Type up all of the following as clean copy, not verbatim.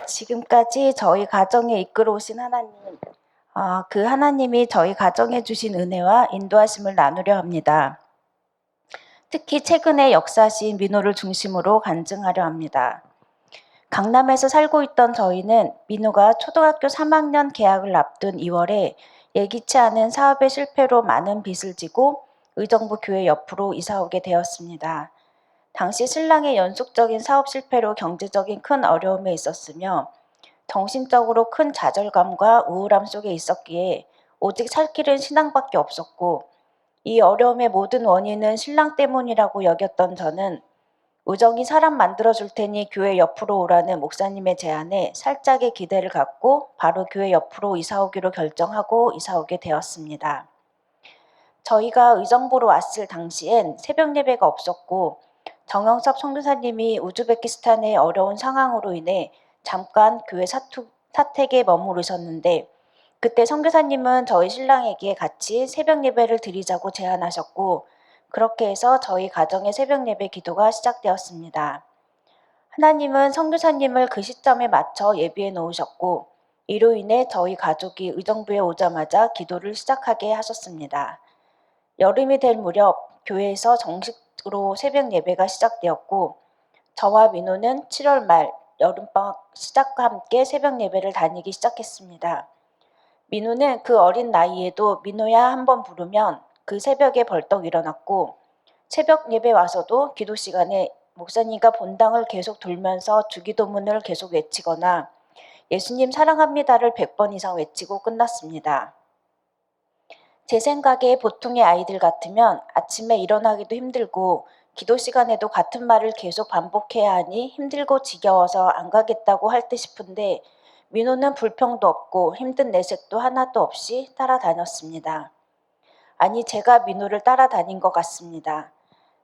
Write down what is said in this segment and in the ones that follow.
지금까지 저희 가정에 이끌어 오신 하나님, 그 하나님이 저희 가정에 주신 은혜와 인도하심을 나누려 합니다. 특히 최근에 역사하신 민호를 중심으로 간증하려 합니다. 강남에서 살고 있던 저희는 민호가 초등학교 3학년 개학을 앞둔 2월에 예기치 않은 사업의 실패로 많은 빚을 지고 의정부 교회 옆으로 이사 오게 되었습니다. 당시 신랑의 연속적인 사업 실패로 경제적인 큰 어려움에 있었으며 정신적으로 큰 좌절감과 우울함 속에 있었기에 오직 살 길은 신앙밖에 없었고, 이 어려움의 모든 원인은 신랑 때문이라고 여겼던 저는 우정이 사람 만들어줄 테니 교회 옆으로 오라는 목사님의 제안에 살짝의 기대를 갖고 바로 교회 옆으로 이사 오기로 결정하고 이사 오게 되었습니다. 저희가 의정부로 왔을 당시엔 새벽 예배가 없었고 정영섭 선교사님이 우즈베키스탄의 어려운 상황으로 인해 잠깐 교회 사택에 머무르셨는데, 그때 선교사님은 저희 신랑에게 같이 새벽 예배를 드리자고 제안하셨고, 그렇게 해서 저희 가정의 새벽 예배 기도가 시작되었습니다. 하나님은 선교사님을 그 시점에 맞춰 예비해 놓으셨고, 이로 인해 저희 가족이 의정부에 오자마자 기도를 시작하게 하셨습니다. 여름이 될 무렵 교회에서 정식으로 새벽 예배가 시작되었고, 저와 민호는 7월 말 여름방학 시작과 함께 새벽 예배를 다니기 시작했습니다. 민호는 그 어린 나이에도 민호야 한번 부르면 그 새벽에 벌떡 일어났고, 새벽 예배 와서도 기도 시간에 목사님과 본당을 계속 돌면서 주기도문을 계속 외치거나 예수님 사랑합니다를 100번 이상 외치고 끝났습니다. 제 생각에 보통의 아이들 같으면 아침에 일어나기도 힘들고 기도 시간에도 같은 말을 계속 반복해야 하니 힘들고 지겨워서 안 가겠다고 할 듯 싶은데, 민호는 불평도 없고 힘든 내색도 하나도 없이 따라다녔습니다. 아니, 제가 민호를 따라다닌 것 같습니다.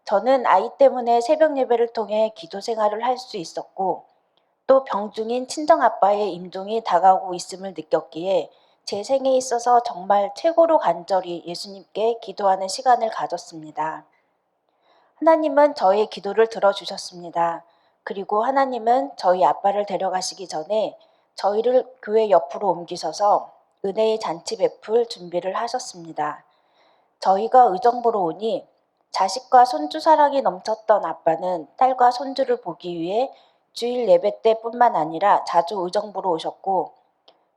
저는 아이 때문에 새벽 예배를 통해 기도 생활을 할 수 있었고, 또 병중인 친정아빠의 임종이 다가오고 있음을 느꼈기에 제 생에 있어서 정말 최고로 간절히 예수님께 기도하는 시간을 가졌습니다. 하나님은 저의 기도를 들어주셨습니다. 그리고 하나님은 저희 아빠를 데려가시기 전에 저희를 교회 옆으로 옮기셔서 은혜의 잔치 베풀 준비를 하셨습니다. 저희가 의정부로 오니 자식과 손주 사랑이 넘쳤던 아빠는 딸과 손주를 보기 위해 주일 예배 때뿐만 아니라 자주 의정부로 오셨고,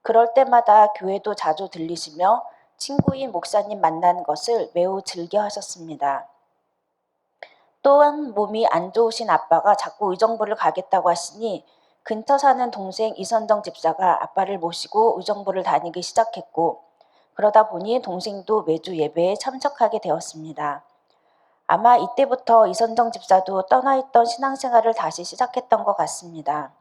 그럴 때마다 교회도 자주 들리시며 친구인 목사님 만나는 것을 매우 즐겨 하셨습니다. 또한 몸이 안 좋으신 아빠가 자꾸 의정부를 가겠다고 하시니 근처 사는 동생 이선정 집사가 아빠를 모시고 의정부를 다니기 시작했고, 그러다 보니 동생도 매주 예배에 참석하게 되었습니다. 아마 이때부터 이선정 집사도 떠나있던 신앙생활을 다시 시작했던 것 같습니다.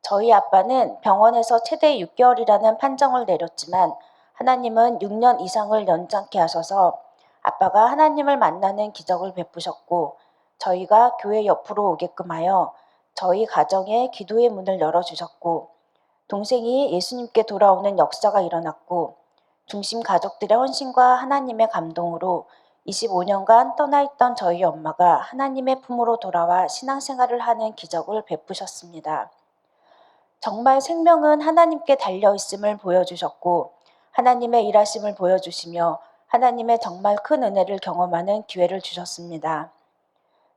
저희 아빠는 병원에서 최대 6개월이라는 판정을 내렸지만 하나님은 6년 이상을 연장케 하셔서 아빠가 하나님을 만나는 기적을 베푸셨고, 저희가 교회 옆으로 오게끔 하여 저희 가정에 기도의 문을 열어주셨고, 동생이 예수님께 돌아오는 역사가 일어났고, 중심 가족들의 헌신과 하나님의 감동으로 25년간 떠나있던 저희 엄마가 하나님의 품으로 돌아와 신앙생활을 하는 기적을 베푸셨습니다. 정말 생명은 하나님께 달려있음을 보여주셨고, 하나님의 일하심을 보여주시며 하나님의 정말 큰 은혜를 경험하는 기회를 주셨습니다.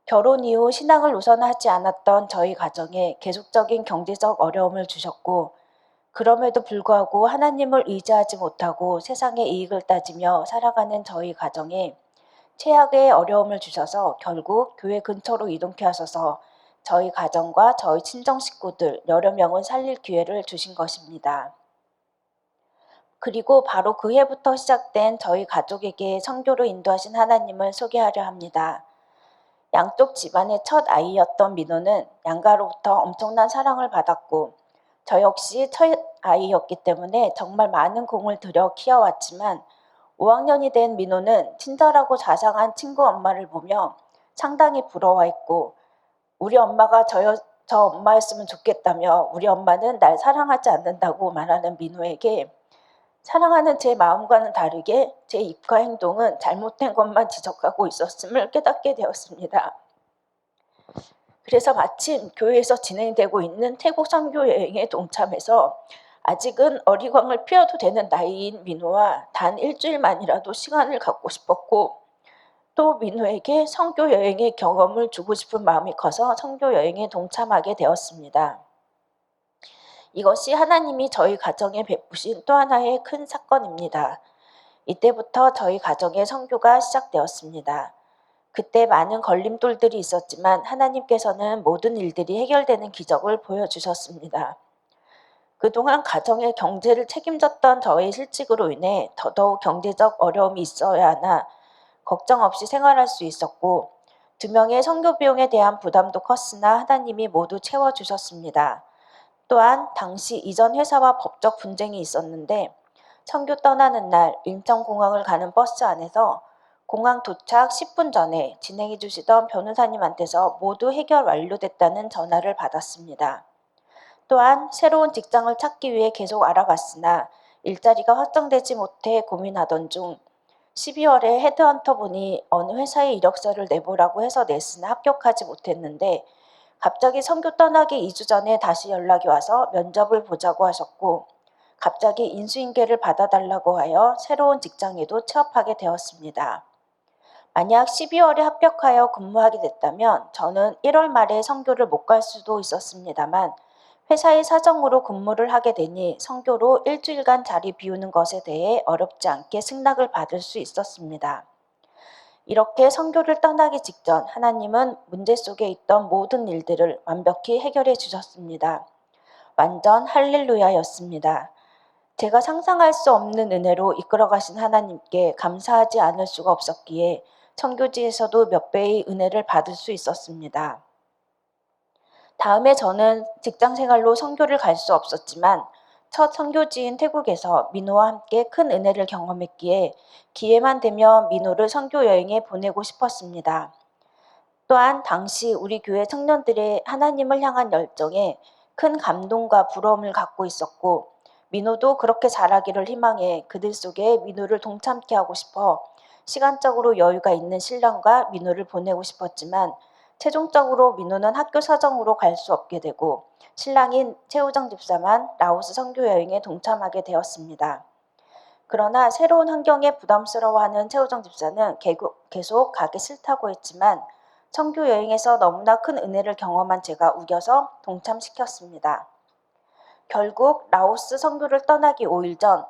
결혼 이후 신앙을 우선하지 않았던 저희 가정에 계속적인 경제적 어려움을 주셨고, 그럼에도 불구하고 하나님을 의지하지 못하고 세상의 이익을 따지며 살아가는 저희 가정에 최악의 어려움을 주셔서 결국 교회 근처로 이동케 하셔서 저희 가정과 저희 친정 식구들 여러 명을 살릴 기회를 주신 것입니다. 그리고 바로 그 해부터 시작된 저희 가족에게 선교로 인도하신 하나님을 소개하려 합니다. 양쪽 집안의 첫 아이였던 민호는 양가로부터 엄청난 사랑을 받았고, 저 역시 첫 아이였기 때문에 정말 많은 공을 들여 키워왔지만 5학년이 된 민호는 친절하고 자상한 친구 엄마를 보며 상당히 부러워했고, 우리 엄마가 저 엄마였으면 좋겠다며 우리 엄마는 날 사랑하지 않는다고 말하는 민호에게 사랑하는 제 마음과는 다르게 제 입과 행동은 잘못된 것만 지적하고 있었음을 깨닫게 되었습니다. 그래서 마침 교회에서 진행되고 있는 태국 선교 여행에 동참해서 아직은 어리광을 피워도 되는 나이인 민호와 단 일주일만이라도 시간을 갖고 싶었고, 또 민호에게 선교 여행의 경험을 주고 싶은 마음이 커서 선교 여행에 동참하게 되었습니다. 이것이 하나님이 저희 가정에 베푸신 또 하나의 큰 사건입니다. 이때부터 저희 가정의 선교가 시작되었습니다. 그때 많은 걸림돌들이 있었지만 하나님께서는 모든 일들이 해결되는 기적을 보여주셨습니다. 그동안 가정의 경제를 책임졌던 저의 실직으로 인해 더더욱 경제적 어려움이 있어야 하나 걱정 없이 생활할 수 있었고, 2명의 선교 비용에 대한 부담도 컸으나 하나님이 모두 채워주셨습니다. 또한 당시 이전 회사와 법적 분쟁이 있었는데, 선교 떠나는 날 인천공항을 가는 버스 안에서 공항 도착 10분 전에 진행해 주시던 변호사님한테서 모두 해결 완료됐다는 전화를 받았습니다. 또한 새로운 직장을 찾기 위해 계속 알아봤으나 일자리가 확정되지 못해 고민하던 중 12월에 헤드헌터 분이 어느 회사에 이력서를 내보라고 해서 냈으나 합격하지 못했는데, 갑자기 선교 떠나기 2주 전에 다시 연락이 와서 면접을 보자고 하셨고, 갑자기 인수인계를 받아달라고 하여 새로운 직장에도 취업하게 되었습니다. 만약 12월에 합격하여 근무하게 됐다면 저는 1월 말에 선교를 못 갈 수도 있었습니다만, 회사의 사정으로 근무를 하게 되니 선교로 일주일간 자리 비우는 것에 대해 어렵지 않게 승낙을 받을 수 있었습니다. 이렇게 선교를 떠나기 직전 하나님은 문제 속에 있던 모든 일들을 완벽히 해결해 주셨습니다. 완전 할렐루야였습니다. 제가 상상할 수 없는 은혜로 이끌어 가신 하나님께 감사하지 않을 수가 없었기에 선교지에서도 몇 배의 은혜를 받을 수 있었습니다. 다음에 저는 직장 생활로 선교를 갈 수 없었지만 첫 선교지인 태국에서 민호와 함께 큰 은혜를 경험했기에 기회만 되면 민호를 선교 여행에 보내고 싶었습니다. 또한 당시 우리 교회 청년들의 하나님을 향한 열정에 큰 감동과 부러움을 갖고 있었고, 민호도 그렇게 자라기를 희망해 그들 속에 민호를 동참케 하고 싶어 시간적으로 여유가 있는 신랑과 민호를 보내고 싶었지만, 최종적으로 민호는 학교 사정으로 갈 수 없게 되고 신랑인 최우정 집사만 라오스 선교 여행에 동참하게 되었습니다. 그러나 새로운 환경에 부담스러워하는 최우정 집사는 계속 가기 싫다고 했지만, 선교 여행에서 너무나 큰 은혜를 경험한 제가 우겨서 동참시켰습니다. 결국 라오스 선교를 떠나기 5일 전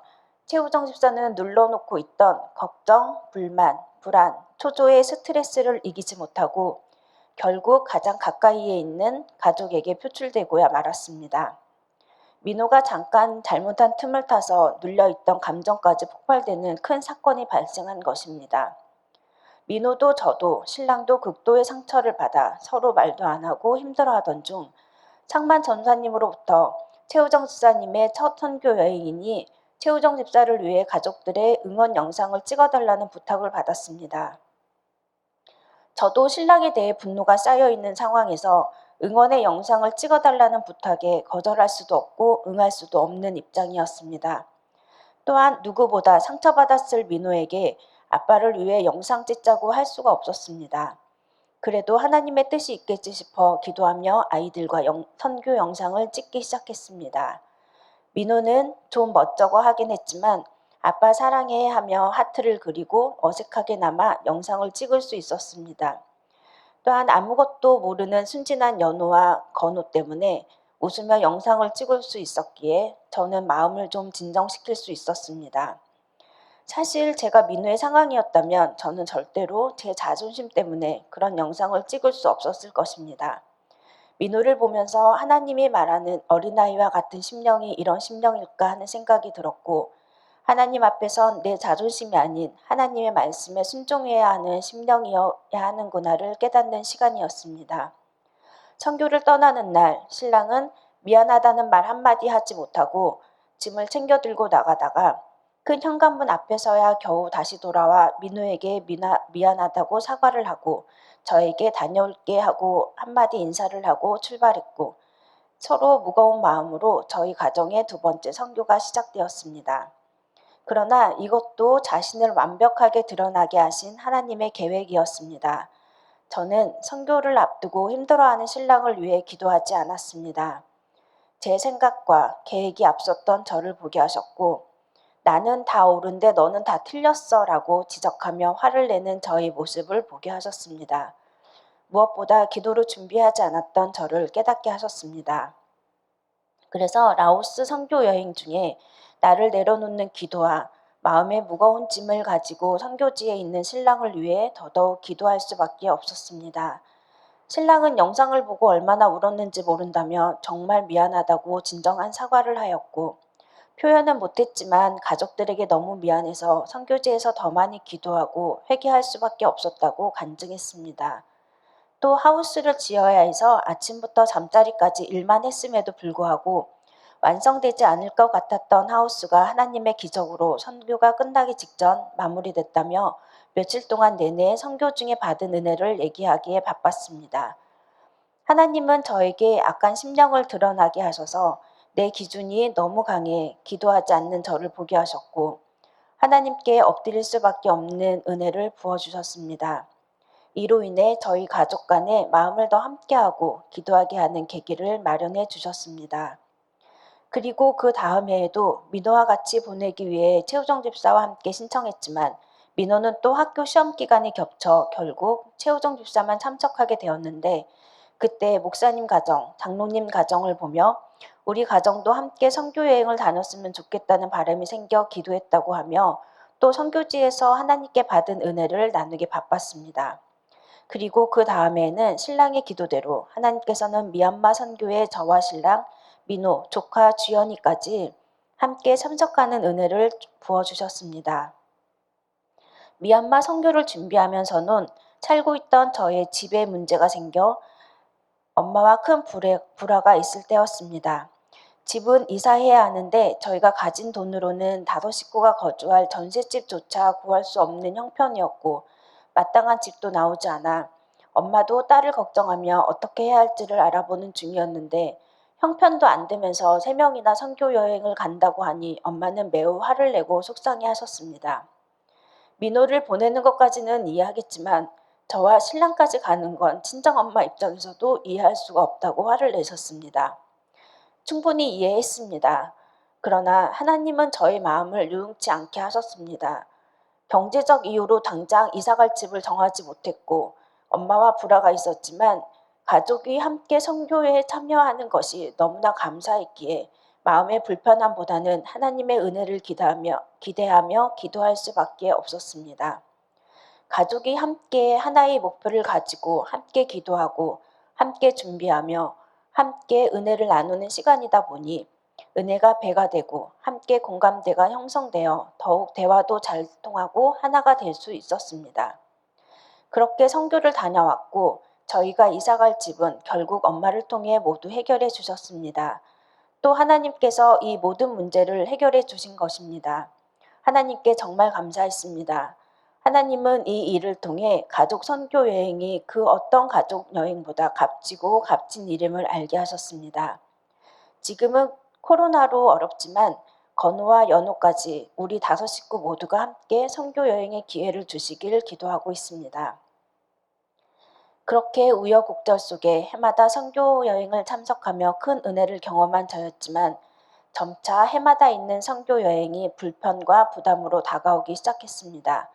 최우정 집사는 눌러놓고 있던 걱정, 불만, 불안, 초조의 스트레스를 이기지 못하고 결국 가장 가까이에 있는 가족에게 표출되고야 말았습니다. 민호가 잠깐 잘못한 틈을 타서 눌려있던 감정까지 폭발되는 큰 사건이 발생한 것입니다. 민호도 저도 신랑도 극도의 상처를 받아 서로 말도 안 하고 힘들어하던 중 창만 전사님으로부터 최우정 집사님의 첫 선교 여행이니 최우정 집사를 위해 가족들의 응원 영상을 찍어달라는 부탁을 받았습니다. 저도 신랑에 대해 분노가 쌓여있는 상황에서 응원의 영상을 찍어달라는 부탁에 거절할 수도 없고 응할 수도 없는 입장이었습니다. 또한 누구보다 상처받았을 민호에게 아빠를 위해 영상 찍자고 할 수가 없었습니다. 그래도 하나님의 뜻이 있겠지 싶어 기도하며 아이들과 선교 영상을 찍기 시작했습니다. 민호는 좀 멋쩍어 하긴 했지만 아빠 사랑해 하며 하트를 그리고 어색하게나마 영상을 찍을 수 있었습니다. 또한 아무것도 모르는 순진한 연호와 건호 때문에 웃으며 영상을 찍을 수 있었기에 저는 마음을 좀 진정시킬 수 있었습니다. 사실 제가 민호의 상황이었다면 저는 절대로 제 자존심 때문에 그런 영상을 찍을 수 없었을 것입니다. 민호를 보면서 하나님이 말하는 어린아이와 같은 심령이 이런 심령일까 하는 생각이 들었고, 하나님 앞에선 내 자존심이 아닌 하나님의 말씀에 순종해야 하는 심령이어야 하는구나를 깨닫는 시간이었습니다. 선교를 떠나는 날 신랑은 미안하다는 말 한마디 하지 못하고 짐을 챙겨 들고 나가다가 큰 현관문 앞에서야 겨우 다시 돌아와 민호에게 미안하다고 사과를 하고 저에게 다녀올게 하고 한마디 인사를 하고 출발했고, 서로 무거운 마음으로 저희 가정의 2번째 선교가 시작되었습니다. 그러나 이것도 자신을 완벽하게 드러나게 하신 하나님의 계획이었습니다. 저는 선교를 앞두고 힘들어하는 신랑을 위해 기도하지 않았습니다. 제 생각과 계획이 앞섰던 저를 보게 하셨고, 나는 다 옳은데 너는 다 틀렸어 라고 지적하며 화를 내는 저의 모습을 보게 하셨습니다. 무엇보다 기도로 준비하지 않았던 저를 깨닫게 하셨습니다. 그래서 라오스 선교 여행 중에 나를 내려놓는 기도와 마음의 무거운 짐을 가지고 선교지에 있는 신랑을 위해 더더욱 기도할 수밖에 없었습니다. 신랑은 영상을 보고 얼마나 울었는지 모른다며 정말 미안하다고 진정한 사과를 하였고, 표현은 못했지만 가족들에게 너무 미안해서 선교지에서 더 많이 기도하고 회개할 수밖에 없었다고 간증했습니다. 또 하우스를 지어야 해서 아침부터 잠자리까지 일만 했음에도 불구하고 완성되지 않을 것 같았던 하우스가 하나님의 기적으로 선교가 끝나기 직전 마무리됐다며 며칠 동안 내내 선교 중에 받은 은혜를 얘기하기에 바빴습니다. 하나님은 저에게 악한 심령을 드러나게 하셔서 내 기준이 너무 강해 기도하지 않는 저를 보게 하셨고, 하나님께 엎드릴 수밖에 없는 은혜를 부어주셨습니다. 이로 인해 저희 가족 간에 마음을 더 함께하고 기도하게 하는 계기를 마련해 주셨습니다. 그리고 그 다음 해에도 민호와 같이 보내기 위해 최우정 집사와 함께 신청했지만, 민호는 또 학교 시험 기간이 겹쳐 결국 최우정 집사만 참석하게 되었는데, 그때 목사님 가정, 장로님 가정을 보며 우리 가정도 함께 선교 여행을 다녔으면 좋겠다는 바람이 생겨 기도했다고 하며, 또 선교지에서 하나님께 받은 은혜를 나누기 바빴습니다. 그리고 그 다음에는 신랑의 기도대로 하나님께서는 미얀마 선교에 저와 신랑, 민호, 조카 주연이까지 함께 참석하는 은혜를 부어주셨습니다. 미얀마 선교를 준비하면서는 살고 있던 저의 집에 문제가 생겨 엄마와 큰 불화가 있을 때였습니다. 집은 이사해야 하는데 저희가 가진 돈으로는 5식구가 거주할 전셋집조차 구할 수 없는 형편이었고, 마땅한 집도 나오지 않아 엄마도 딸을 걱정하며 어떻게 해야 할지를 알아보는 중이었는데, 형편도 안 되면서 3명이나 선교 여행을 간다고 하니 엄마는 매우 화를 내고 속상해 하셨습니다. 민호를 보내는 것까지는 이해하겠지만 저와 신랑까지 가는 건 친정엄마 입장에서도 이해할 수가 없다고 화를 내셨습니다. 충분히 이해했습니다. 그러나 하나님은 저의 마음을 유용치 않게 하셨습니다. 경제적 이유로 당장 이사갈 집을 정하지 못했고 엄마와 불화가 있었지만, 가족이 함께 선교에 참여하는 것이 너무나 감사했기에 마음의 불편함보다는 하나님의 은혜를 기대하며 기도할 수밖에 없었습니다. 가족이 함께 하나의 목표를 가지고 함께 기도하고 함께 준비하며 함께 은혜를 나누는 시간이다 보니 은혜가 배가 되고 함께 공감대가 형성되어 더욱 대화도 잘 통하고 하나가 될 수 있었습니다. 그렇게 선교를 다녀왔고 저희가 이사갈 집은 결국 엄마를 통해 모두 해결해 주셨습니다. 또 하나님께서 이 모든 문제를 해결해 주신 것입니다. 하나님께 정말 감사했습니다. 하나님은 이 일을 통해 가족 선교 여행이 그 어떤 가족 여행보다 값지고 값진 일임을 알게 하셨습니다. 지금은 코로나로 어렵지만 건우와 연호까지 우리 5식구 모두가 함께 선교 여행의 기회를 주시길 기도하고 있습니다. 그렇게 우여곡절 속에 해마다 선교 여행을 참석하며 큰 은혜를 경험한 저였지만, 점차 해마다 있는 선교 여행이 불편과 부담으로 다가오기 시작했습니다.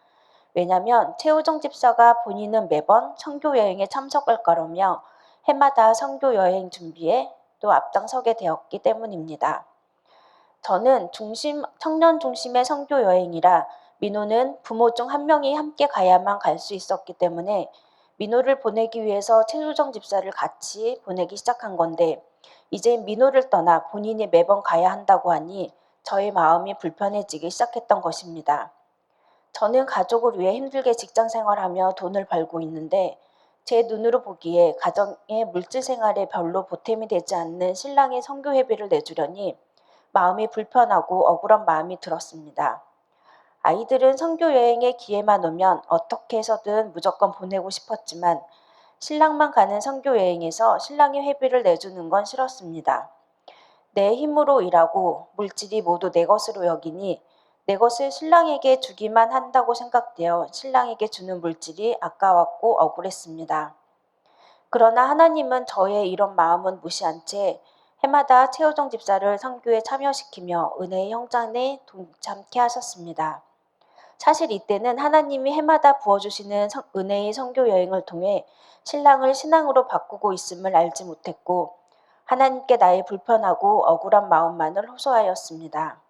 왜냐하면 최우정 집사가 본인은 매번 선교 여행에 참석할 거라며 해마다 선교 여행 준비에 또 앞장서게 되었기 때문입니다. 저는 청년 중심의 선교 여행이라 민호는 부모 중 한 명이 함께 가야만 갈 수 있었기 때문에 민호를 보내기 위해서 최수정 집사를 같이 보내기 시작한 건데, 이제 민호를 떠나 본인이 매번 가야 한다고 하니 저의 마음이 불편해지기 시작했던 것입니다. 저는 가족을 위해 힘들게 직장 생활하며 돈을 벌고 있는데, 제 눈으로 보기에 가정의 물질 생활에 별로 보탬이 되지 않는 신랑의 선교 회비를 내주려니 마음이 불편하고 억울한 마음이 들었습니다. 아이들은 선교 여행의 기회만 오면 어떻게 해서든 무조건 보내고 싶었지만, 신랑만 가는 선교 여행에서 신랑이 회비를 내주는 건 싫었습니다. 내 힘으로 일하고 물질이 모두 내 것으로 여기니 내 것을 신랑에게 주기만 한다고 생각되어 신랑에게 주는 물질이 아까웠고 억울했습니다. 그러나 하나님은 저의 이런 마음은 무시한 채 해마다 최호정 집사를 선교에 참여시키며 은혜의 현장에 동참케 하셨습니다. 사실 이때는 하나님이 해마다 부어주시는 은혜의 선교 여행을 통해 신랑을 신앙으로 바꾸고 있음을 알지 못했고 하나님께 나의 불편하고 억울한 마음만을 호소하였습니다.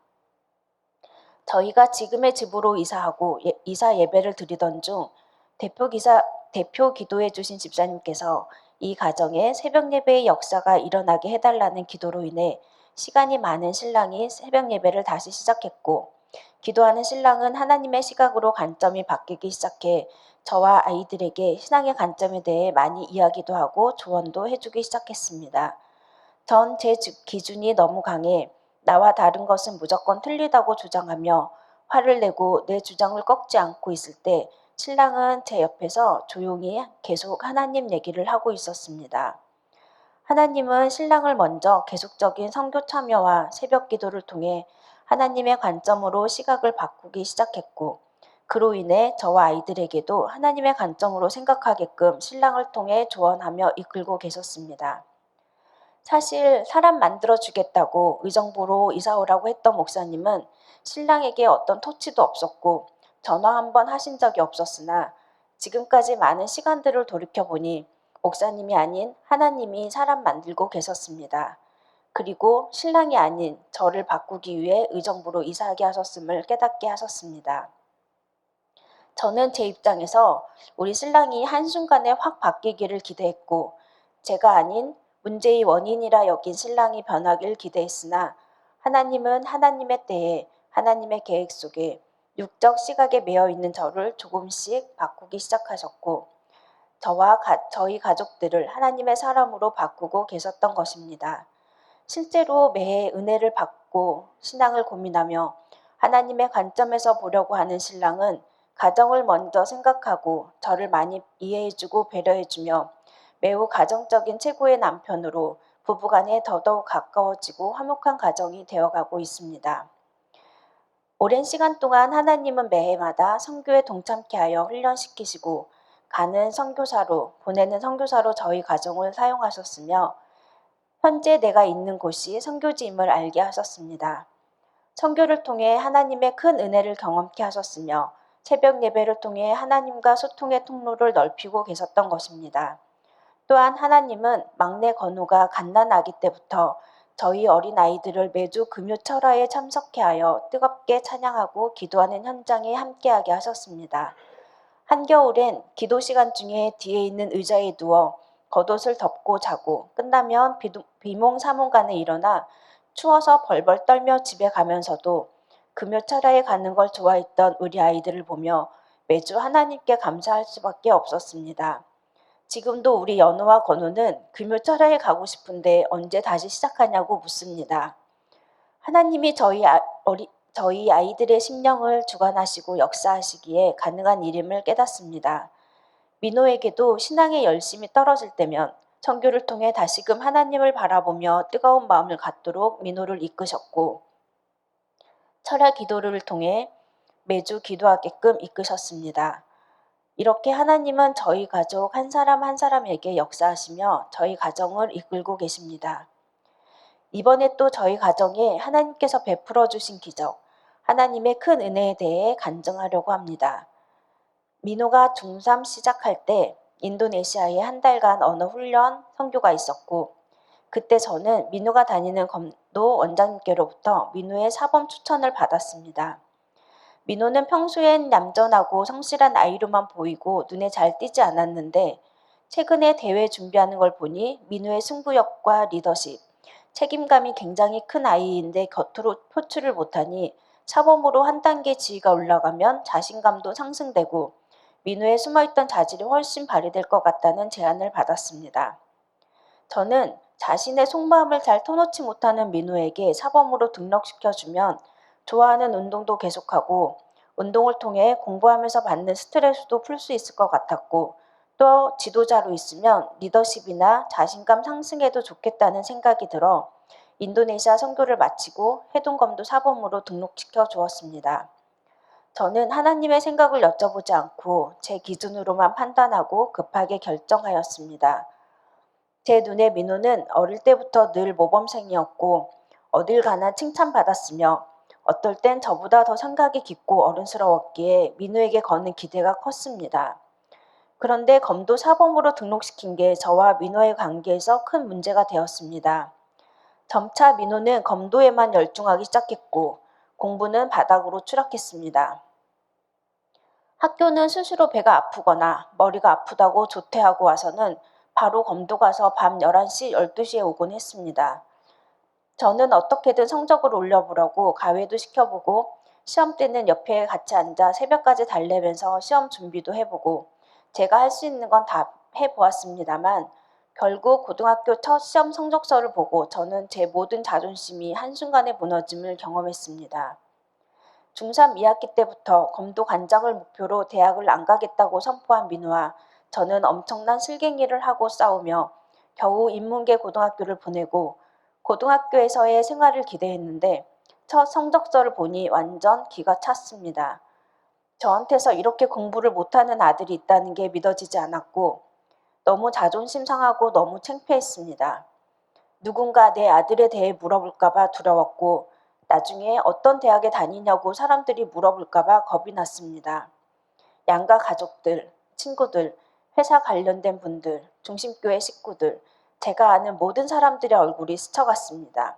저희가 지금의 집으로 이사하고 이사 예배를 드리던 중 대표 기도해 주신 집사님께서 이 가정에 새벽 예배의 역사가 일어나게 해달라는 기도로 인해 시간이 많은 신랑이 새벽 예배를 다시 시작했고 기도하는 신랑은 하나님의 시각으로 관점이 바뀌기 시작해 저와 아이들에게 신앙의 관점에 대해 많이 이야기도 하고 조언도 해주기 시작했습니다. 전 제 기준이 너무 강해 나와 다른 것은 무조건 틀리다고 주장하며 화를 내고 내 주장을 꺾지 않고 있을 때 신랑은 제 옆에서 조용히 계속 하나님 얘기를 하고 있었습니다. 하나님은 신랑을 먼저 계속적인 선교 참여와 새벽 기도를 통해 하나님의 관점으로 시각을 바꾸기 시작했고 그로 인해 저와 아이들에게도 하나님의 관점으로 생각하게끔 신랑을 통해 조언하며 이끌고 계셨습니다. 사실 사람 만들어주겠다고 의정부로 이사오라고 했던 목사님은 신랑에게 어떤 토치도 없었고 전화 한 번 하신 적이 없었으나 지금까지 많은 시간들을 돌이켜보니 목사님이 아닌 하나님이 사람 만들고 계셨습니다. 그리고 신랑이 아닌 저를 바꾸기 위해 의정부로 이사하게 하셨음을 깨닫게 하셨습니다. 저는 제 입장에서 우리 신랑이 한순간에 확 바뀌기를 기대했고 제가 아닌 문제의 원인이라 여긴 신랑이 변하길 기대했으나 하나님은 하나님의 때에 하나님의 계획 속에 육적 시각에 매여 있는 저를 조금씩 바꾸기 시작하셨고 저희 가족들을 하나님의 사람으로 바꾸고 계셨던 것입니다. 실제로 매해 은혜를 받고 신앙을 고민하며 하나님의 관점에서 보려고 하는 신랑은 가정을 먼저 생각하고 저를 많이 이해해주고 배려해주며 매우 가정적인 최고의 남편으로 부부간에 더더욱 가까워지고 화목한 가정이 되어가고 있습니다. 오랜 시간 동안 하나님은 매해마다 선교에 동참케 하여 훈련시키시고 가는 선교사로 보내는 선교사로 저희 가정을 사용하셨으며 현재 내가 있는 곳이 선교지임을 알게 하셨습니다. 선교를 통해 하나님의 큰 은혜를 경험케 하셨으며 새벽 예배를 통해 하나님과 소통의 통로를 넓히고 계셨던 것입니다. 또한 하나님은 막내 건우가 갓난아기 때부터 저희 어린아이들을 매주 금요철화에 참석케 하여 뜨겁게 찬양하고 기도하는 현장에 함께하게 하셨습니다. 한겨울엔 기도 시간 중에 뒤에 있는 의자에 누워 겉옷을 덮고 자고 끝나면 비몽사몽간에 일어나 추워서 벌벌 떨며 집에 가면서도 금요철화에 가는 걸 좋아했던 우리 아이들을 보며 매주 하나님께 감사할 수밖에 없었습니다. 지금도 우리 연우와 건우는 금요철화에 가고 싶은데 언제 다시 시작하냐고 묻습니다. 하나님이 저희 아이들의 심령을 주관하시고 역사하시기에 가능한 일임을 깨닫습니다. 민호에게도 신앙의 열심이 떨어질 때면 선교를 통해 다시금 하나님을 바라보며 뜨거운 마음을 갖도록 민호를 이끄셨고 철야 기도를 통해 매주 기도하게끔 이끄셨습니다. 이렇게 하나님은 저희 가족 한 사람 한 사람에게 역사하시며 저희 가정을 이끌고 계십니다. 이번에 또 저희 가정에 하나님께서 베풀어 주신 기적, 하나님의 큰 은혜에 대해 간증하려고 합니다. 민호가 중3 시작할 때 인도네시아에 한 달간 언어 훈련 선교가 있었고 그때 저는 민호가 다니는 검도 원장님께로부터 민호의 사범 추천을 받았습니다. 민호는 평소엔 얌전하고 성실한 아이로만 보이고 눈에 잘 띄지 않았는데 최근에 대회 준비하는 걸 보니 민호의 승부욕과 리더십, 책임감이 굉장히 큰 아이인데 겉으로 표출을 못하니 사범으로 한 단계 지위가 올라가면 자신감도 상승되고 민호의 숨어있던 자질이 훨씬 발휘될 것 같다는 제안을 받았습니다. 저는 자신의 속마음을 잘 터놓지 못하는 민호에게 사범으로 등록시켜주면 좋아하는 운동도 계속하고 운동을 통해 공부하면서 받는 스트레스도 풀 수 있을 것 같았고 또 지도자로 있으면 리더십이나 자신감 상승에도 좋겠다는 생각이 들어 인도네시아 선교를 마치고 해동검도 사범으로 등록시켜 주었습니다. 저는 하나님의 생각을 여쭤보지 않고 제 기준으로만 판단하고 급하게 결정하였습니다. 제 눈에 민호는 어릴 때부터 늘 모범생이었고 어딜 가나 칭찬받았으며 어떨 땐 저보다 더 생각이 깊고 어른스러웠기에 민호에게 거는 기대가 컸습니다. 그런데 검도 사범으로 등록시킨 게 저와 민호의 관계에서 큰 문제가 되었습니다. 점차 민호는 검도에만 열중하기 시작했고 공부는 바닥으로 추락했습니다. 학교는 스스로 배가 아프거나 머리가 아프다고 조퇴하고 와서는 바로 검도 가서 밤 11시, 12시에 오곤 했습니다. 저는 어떻게든 성적을 올려보려고 가외도 시켜보고 시험 때는 옆에 같이 앉아 새벽까지 달래면서 시험 준비도 해보고 제가 할 수 있는 건 다 해보았습니다만 결국 고등학교 첫 시험 성적서를 보고 저는 제 모든 자존심이 한순간에 무너짐을 경험했습니다. 중3 2학기 때부터 검도 관장을 목표로 대학을 안 가겠다고 선포한 민우와 저는 엄청난 슬갱이를 하고 싸우며 겨우 인문계 고등학교를 보내고 고등학교에서의 생활을 기대했는데 첫 성적서를 보니 완전 기가 찼습니다. 저한테서 이렇게 공부를 못하는 아들이 있다는 게 믿어지지 않았고 너무 자존심 상하고 너무 창피했습니다. 누군가 내 아들에 대해 물어볼까봐 두려웠고 나중에 어떤 대학에 다니냐고 사람들이 물어볼까봐 겁이 났습니다. 양가 가족들, 친구들, 회사 관련된 분들, 중심교회 식구들, 제가 아는 모든 사람들의 얼굴이 스쳐갔습니다.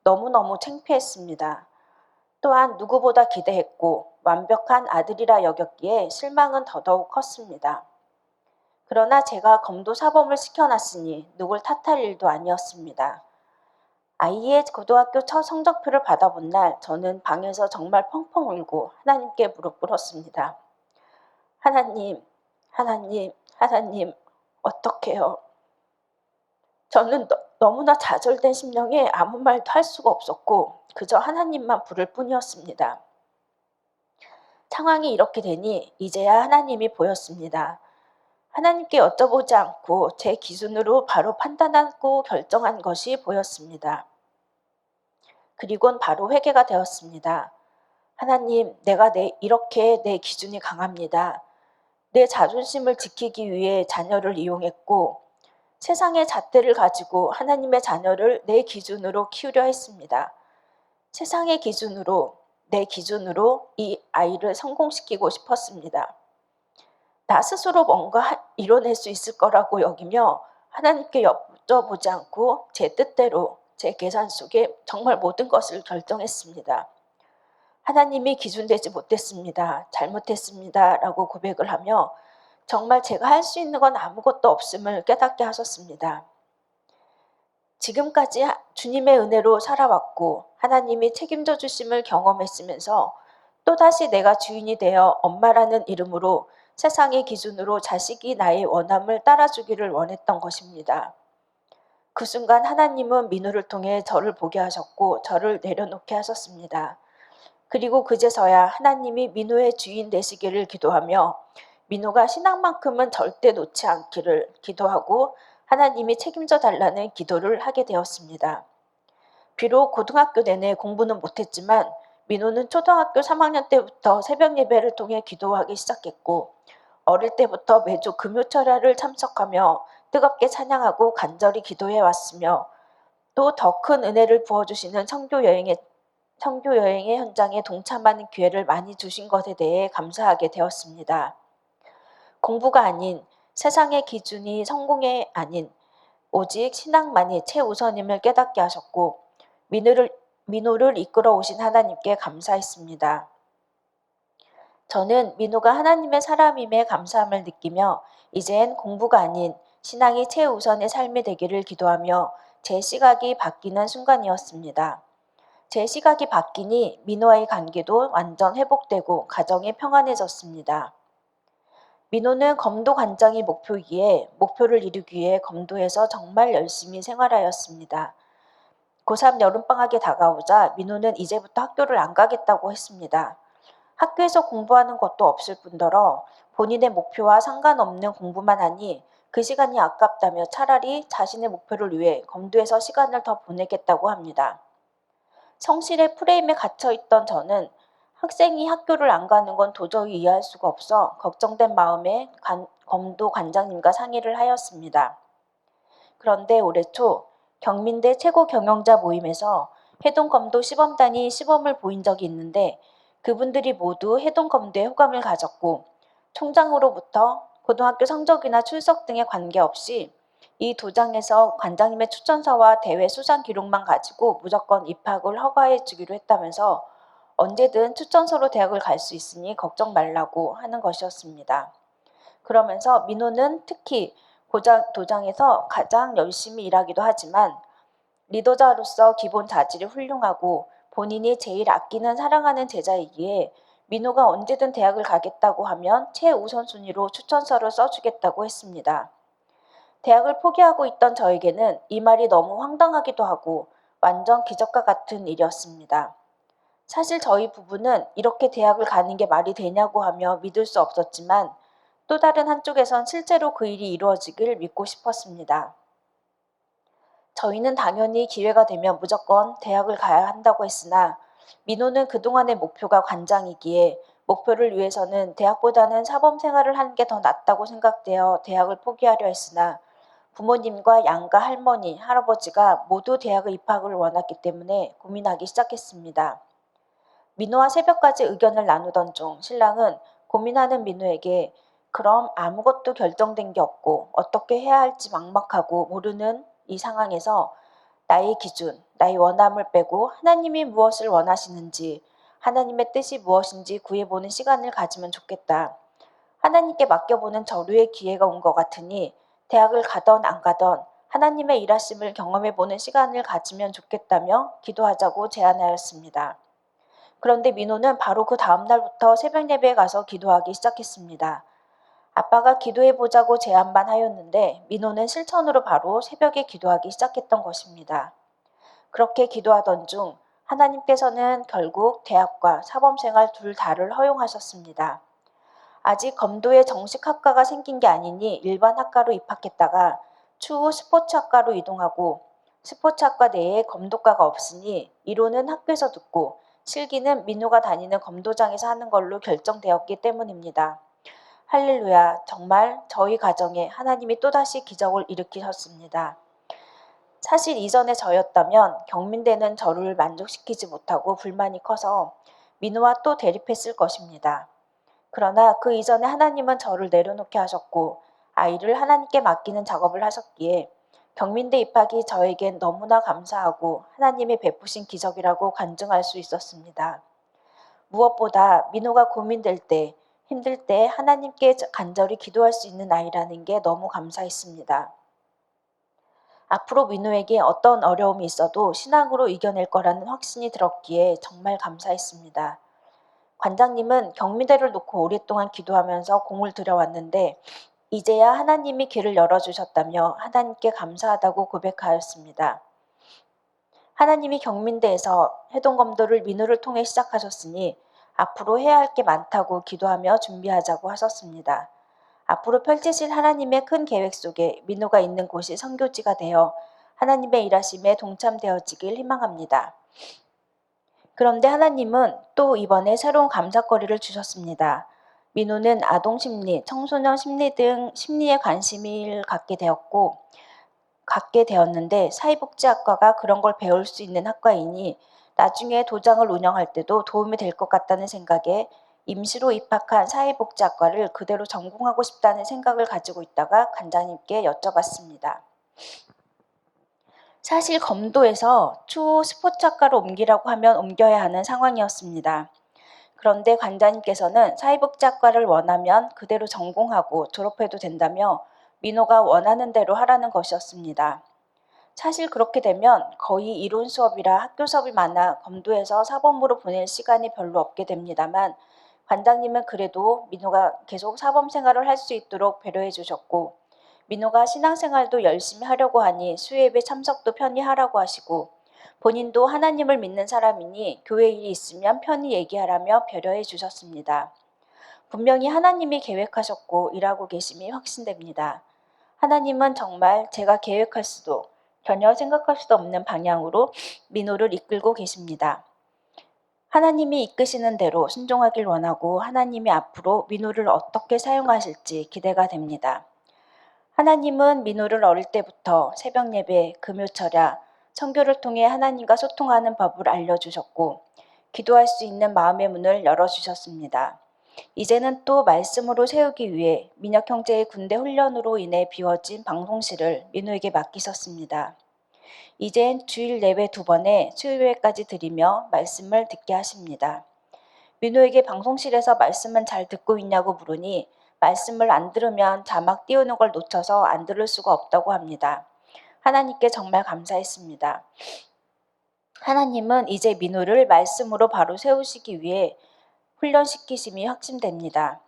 너무너무 창피했습니다. 또한 누구보다 기대했고 완벽한 아들이라 여겼기에 실망은 더더욱 컸습니다. 그러나 제가 검도 사범을 시켜놨으니 누굴 탓할 일도 아니었습니다. 아이의 고등학교 첫 성적표를 받아본 날 저는 방에서 정말 펑펑 울고 하나님께 무릎 꿇었습니다. 하나님, 하나님, 어떡해요? 저는 너무나 좌절된 심령에 아무 말도 할 수가 없었고 그저 하나님만 부를 뿐이었습니다. 상황이 이렇게 되니 이제야 하나님이 보였습니다. 하나님께 여쭤보지 않고 제 기준으로 바로 판단하고 결정한 것이 보였습니다. 그리곤 바로 회개가 되었습니다. 하나님, 내가 이렇게 내 기준이 강합니다. 내 자존심을 지키기 위해 자녀를 이용했고 세상의 잣대를 가지고 하나님의 자녀를 내 기준으로 키우려 했습니다. 세상의 기준으로, 내 기준으로 이 아이를 성공시키고 싶었습니다. 나 스스로 뭔가 이뤄낼 수 있을 거라고 여기며 하나님께 여쭤보지 않고 제 뜻대로 제 계산 속에 정말 모든 것을 결정했습니다. 하나님이 기준되지 못했습니다. 잘못했습니다. 라고 고백을 하며 정말 제가 할 수 있는 건 아무것도 없음을 깨닫게 하셨습니다. 지금까지 주님의 은혜로 살아왔고 하나님이 책임져 주심을 경험했으면서 또다시 내가 주인이 되어 엄마라는 이름으로 세상의 기준으로 자식이 나의 원함을 따라주기를 원했던 것입니다. 그 순간 하나님은 민우를 통해 저를 보게 하셨고 저를 내려놓게 하셨습니다. 그리고 그제서야 하나님이 민우의 주인 되시기를 기도하며 민우가 신앙만큼은 절대 놓지 않기를 기도하고 하나님이 책임져 달라는 기도를 하게 되었습니다. 비록 고등학교 내내 공부는 못했지만 민우는 초등학교 3학년 때부터 새벽 예배를 통해 기도하기 시작했고 어릴 때부터 매주 금요철야를 참석하며 뜨겁게 찬양하고 간절히 기도해 왔으며 또 더 큰 은혜를 부어주시는 선교 여행의 현장에 동참하는 기회를 많이 주신 것에 대해 감사하게 되었습니다. 공부가 아닌 세상의 기준이 성공이 아닌 오직 신앙만이 최우선임을 깨닫게 하셨고 민호를 이끌어 오신 하나님께 감사했습니다. 저는 민호가 하나님의 사람임에 감사함을 느끼며 이젠 공부가 아닌 신앙이 최우선의 삶이 되기를 기도하며 제 시각이 바뀌는 순간이었습니다. 제 시각이 바뀌니 민호와의 관계도 완전 회복되고 가정이 평안해졌습니다. 민호는 검도 관장이 목표이기에 목표를 이루기 위해 검도에서 정말 열심히 생활하였습니다. 고3 여름방학이 다가오자 민호는 이제부터 학교를 안 가겠다고 했습니다. 학교에서 공부하는 것도 없을 뿐더러 본인의 목표와 상관없는 공부만 하니 그 시간이 아깝다며 차라리 자신의 목표를 위해 검도에서 시간을 더 보내겠다고 합니다. 성실의 프레임에 갇혀있던 저는 학생이 학교를 안 가는 건 도저히 이해할 수가 없어 걱정된 마음에 검도 관장님과 상의를 하였습니다. 그런데 올해 초 경민대 최고 경영자 모임에서 해동검도 시범단이 시범을 보인 적이 있는데 그분들이 모두 해동검도에 호감을 가졌고 총장으로부터 고등학교 성적이나 출석 등에 관계없이 이 도장에서 관장님의 추천서와 대회 수상 기록만 가지고 무조건 입학을 허가해 주기로 했다면서 언제든 추천서로 대학을 갈 수 있으니 걱정 말라고 하는 것이었습니다. 그러면서 민호는 특히 도장에서 가장 열심히 일하기도 하지만 리더자로서 기본 자질이 훌륭하고 본인이 제일 아끼는 사랑하는 제자이기에 민호가 언제든 대학을 가겠다고 하면 최우선순위로 추천서를 써주겠다고 했습니다. 대학을 포기하고 있던 저에게는 이 말이 너무 황당하기도 하고 완전 기적과 같은 일이었습니다. 사실 저희 부부는 이렇게 대학을 가는 게 말이 되냐고 하며 믿을 수 없었지만 또 다른 한쪽에선 실제로 그 일이 이루어지길 믿고 싶었습니다. 저희는 당연히 기회가 되면 무조건 대학을 가야 한다고 했으나 민호는 그동안의 목표가 관장이기에 목표를 위해서는 대학보다는 사범 생활을 하는 게 더 낫다고 생각되어 대학을 포기하려 했으나 부모님과 양가 할머니, 할아버지가 모두 대학에 입학을 원했기 때문에 고민하기 시작했습니다. 민호와 새벽까지 의견을 나누던 중 신랑은 고민하는 민호에게 그럼 아무것도 결정된 게 없고 어떻게 해야 할지 막막하고 모르는 이 상황에서 나의 기준, 나의 원함을 빼고 하나님이 무엇을 원하시는지, 하나님의 뜻이 무엇인지 구해보는 시간을 가지면 좋겠다. 하나님께 맡겨보는 저류의 기회가 온 것 같으니 대학을 가던 안 가던 하나님의 일하심을 경험해보는 시간을 가지면 좋겠다며 기도하자고 제안하였습니다. 그런데 민호는 바로 그 다음 날부터 새벽 예배에 가서 기도하기 시작했습니다. 아빠가 기도해보자고 제안만 하였는데 민호는 실천으로 바로 새벽에 기도하기 시작했던 것입니다. 그렇게 기도하던 중 하나님께서는 결국 대학과 사범생활 둘 다를 허용하셨습니다. 아직 검도에 정식 학과가 생긴 게 아니니 일반 학과로 입학했다가 추후 스포츠학과로 이동하고 스포츠학과 내에 검도과가 없으니 이론은 학교에서 듣고 실기는 민호가 다니는 검도장에서 하는 걸로 결정되었기 때문입니다. 할렐루야, 정말 저희 가정에 하나님이 또다시 기적을 일으키셨습니다. 사실 이전에 저였다면 경민대는 저를 만족시키지 못하고 불만이 커서 민호와 또 대립했을 것입니다. 그러나 그 이전에 하나님은 저를 내려놓게 하셨고 아이를 하나님께 맡기는 작업을 하셨기에 경민대 입학이 저에겐 너무나 감사하고 하나님이 베푸신 기적이라고 간증할 수 있었습니다. 무엇보다 민호가 고민될 때, 힘들 때 하나님께 간절히 기도할 수 있는 아이라는 게 너무 감사했습니다. 앞으로 민호에게 어떤 어려움이 있어도 신앙으로 이겨낼 거라는 확신이 들었기에 정말 감사했습니다. 관장님은 경민대를 놓고 오랫동안 기도하면서 공을 들여왔는데 이제야 하나님이 길을 열어주셨다며 하나님께 감사하다고 고백하였습니다. 하나님이 경민대에서 해동검도를 민호를 통해 시작하셨으니 앞으로 해야 할 게 많다고 기도하며 준비하자고 하셨습니다. 앞으로 펼치실 하나님의 큰 계획 속에 민호가 있는 곳이 선교지가 되어 하나님의 일하심에 동참되어지길 희망합니다. 그런데 하나님은 또 이번에 새로운 감사거리를 주셨습니다. 민호는 아동심리, 청소년 심리 등 심리에 관심을 갖게 되었는데 사회복지학과가 그런 걸 배울 수 있는 학과이니 나중에 도장을 운영할 때도 도움이 될 것 같다는 생각에 임시로 입학한 사회복지학과를 그대로 전공하고 싶다는 생각을 가지고 있다가 관장님께 여쭤봤습니다. 사실 검도에서 추후 스포츠학과로 옮기라고 하면 옮겨야 하는 상황이었습니다. 그런데 관장님께서는 사회복지학과를 원하면 그대로 전공하고 졸업해도 된다며 민호가 원하는 대로 하라는 것이었습니다. 사실 그렇게 되면 거의 이론 수업이라 학교 수업이 많아 검도에서 사범으로 보낼 시간이 별로 없게 됩니다만 관장님은 그래도 민호가 계속 사범 생활을 할 수 있도록 배려해 주셨고 민호가 신앙생활도 열심히 하려고 하니 수예배 참석도 편히 하라고 하시고 본인도 하나님을 믿는 사람이니 교회 일이 있으면 편히 얘기하라며 배려해 주셨습니다. 분명히 하나님이 계획하셨고 일하고 계심이 확신됩니다. 하나님은 정말 제가 계획할 수도 전혀 생각할 수도 없는 방향으로 민호를 이끌고 계십니다. 하나님이 이끄시는 대로 순종하길 원하고 하나님이 앞으로 민호를 어떻게 사용하실지 기대가 됩니다. 하나님은 민호를 어릴 때부터 새벽 예배, 금요 철야, 선교를 통해 하나님과 소통하는 법을 알려주셨고 기도할 수 있는 마음의 문을 열어주셨습니다. 이제는 또 말씀으로 세우기 위해 민혁 형제의 군대 훈련으로 인해 비워진 방송실을 민호에게 맡기셨습니다. 이젠 주일 예배 2번에 수요예배까지 드리며 말씀을 듣게 하십니다. 민호에게 방송실에서 말씀은 잘 듣고 있냐고 물으니 말씀을 안 들으면 자막 띄우는 걸 놓쳐서 안 들을 수가 없다고 합니다. 하나님께 정말 감사했습니다. 하나님은 이제 민호를 말씀으로 바로 세우시기 위해 훈련시키심이 확신됩니다.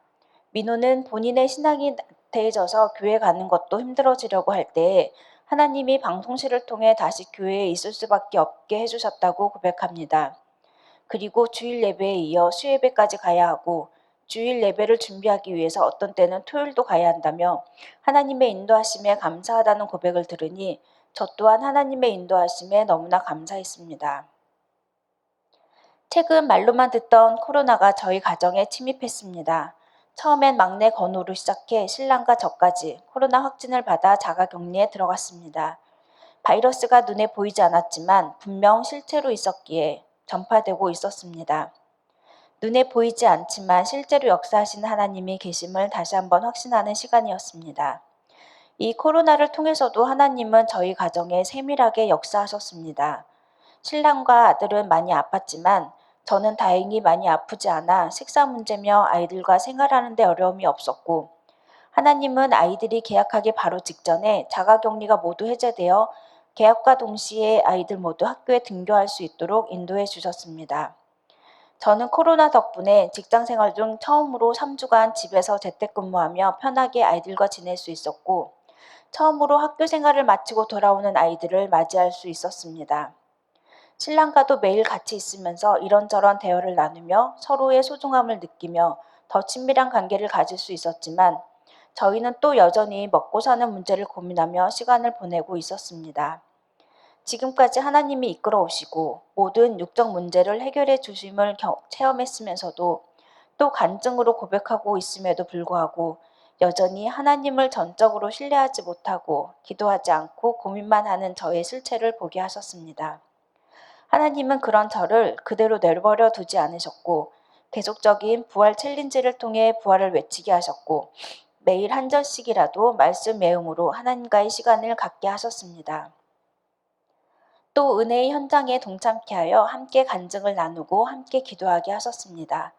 민호는 본인의 신앙이 나태해져서 교회 가는 것도 힘들어지려고 할 때 하나님이 방송실을 통해 다시 교회에 있을 수밖에 없게 해주셨다고 고백합니다. 그리고 주일 예배에 이어 수예배까지 가야 하고 주일 예배를 준비하기 위해서 어떤 때는 토요일도 가야 한다며 하나님의 인도하심에 감사하다는 고백을 들으니 저 또한 하나님의 인도하심에 너무나 감사했습니다. 최근 말로만 듣던 코로나가 저희 가정에 침입했습니다. 처음엔 막내 건우로 시작해 신랑과 저까지 코로나 확진을 받아 자가격리에 들어갔습니다. 바이러스가 눈에 보이지 않았지만 분명 실체로 있었기에 전파되고 있었습니다. 눈에 보이지 않지만 실제로 역사하시는 하나님이 계심을 다시 한번 확신하는 시간이었습니다. 이 코로나를 통해서도 하나님은 저희 가정에 세밀하게 역사하셨습니다. 신랑과 아들은 많이 아팠지만 저는 다행히 많이 아프지 않아 식사 문제며 아이들과 생활하는 데 어려움이 없었고 하나님은 아이들이 개학하기 바로 직전에 자가격리가 모두 해제되어 개학과 동시에 아이들 모두 학교에 등교할 수 있도록 인도해 주셨습니다. 저는 코로나 덕분에 직장 생활 중 처음으로 3주간 집에서 재택근무하며 편하게 아이들과 지낼 수 있었고 처음으로 학교 생활을 마치고 돌아오는 아이들을 맞이할 수 있었습니다. 신랑과도 매일 같이 있으면서 이런저런 대화를 나누며 서로의 소중함을 느끼며 더 친밀한 관계를 가질 수 있었지만 저희는 또 여전히 먹고 사는 문제를 고민하며 시간을 보내고 있었습니다. 지금까지 하나님이 이끌어 오시고 모든 육적 문제를 해결해 주심을 체험했으면서도 또 간증으로 고백하고 있음에도 불구하고 여전히 하나님을 전적으로 신뢰하지 못하고 기도하지 않고 고민만 하는 저의 실체를 보게 하셨습니다. 하나님은 그런 저를 그대로 내버려 두지 않으셨고 계속적인 부활 챌린지를 통해 부활을 외치게 하셨고 매일 한 절씩이라도 말씀 외움으로 하나님과의 시간을 갖게 하셨습니다. 또 은혜의 현장에 동참케 하여 함께 간증을 나누고 함께 기도하게 하셨습니다.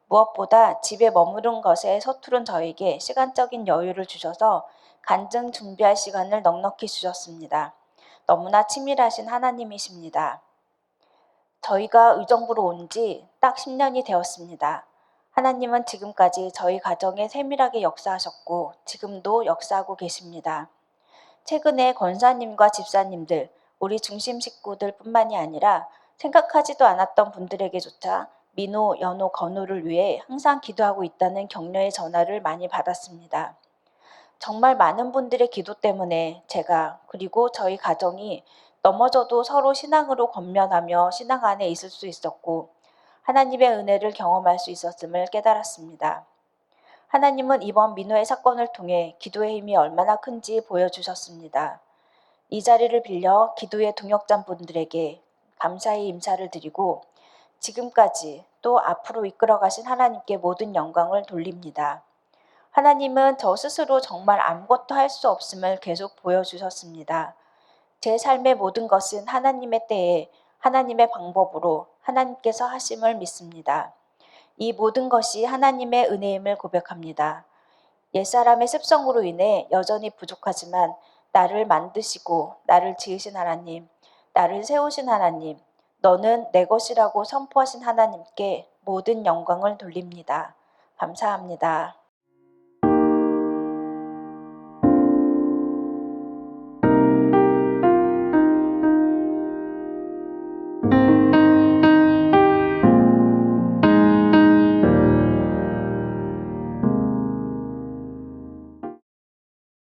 무엇보다 집에 머무른 것에 서투른 저에게 시간적인 여유를 주셔서 간증 준비할 시간을 넉넉히 주셨습니다. 너무나 치밀하신 하나님이십니다. 저희가 의정부로 온 지 딱 10년이 되었습니다. 하나님은 지금까지 저희 가정에 세밀하게 역사하셨고 지금도 역사하고 계십니다. 최근에 권사님과 집사님들, 우리 중심 식구들 뿐만이 아니라 생각하지도 않았던 분들에게조차 민호, 연호, 건우를 위해 항상 기도하고 있다는 격려의 전화를 많이 받았습니다. 정말 많은 분들의 기도 때문에 제가 그리고 저희 가정이 넘어져도 서로 신앙으로 권면하며 신앙 안에 있을 수 있었고 하나님의 은혜를 경험할 수 있었음을 깨달았습니다. 하나님은 이번 민호의 사건을 통해 기도의 힘이 얼마나 큰지 보여주셨습니다. 이 자리를 빌려 기도의 동역자 분들에게 감사의 임사를 드리고 지금까지 또 앞으로 이끌어 가신 하나님께 모든 영광을 돌립니다. 하나님은 저 스스로 정말 아무것도 할 수 없음을 계속 보여주셨습니다. 제 삶의 모든 것은 하나님의 때에 하나님의 방법으로 하나님께서 하심을 믿습니다. 이 모든 것이 하나님의 은혜임을 고백합니다. 옛사람의 습성으로 인해 여전히 부족하지만 나를 만드시고 나를 지으신 하나님, 나를 세우신 하나님, 너는 내 것이라고 선포하신 하나님께 모든 영광을 돌립니다. 감사합니다.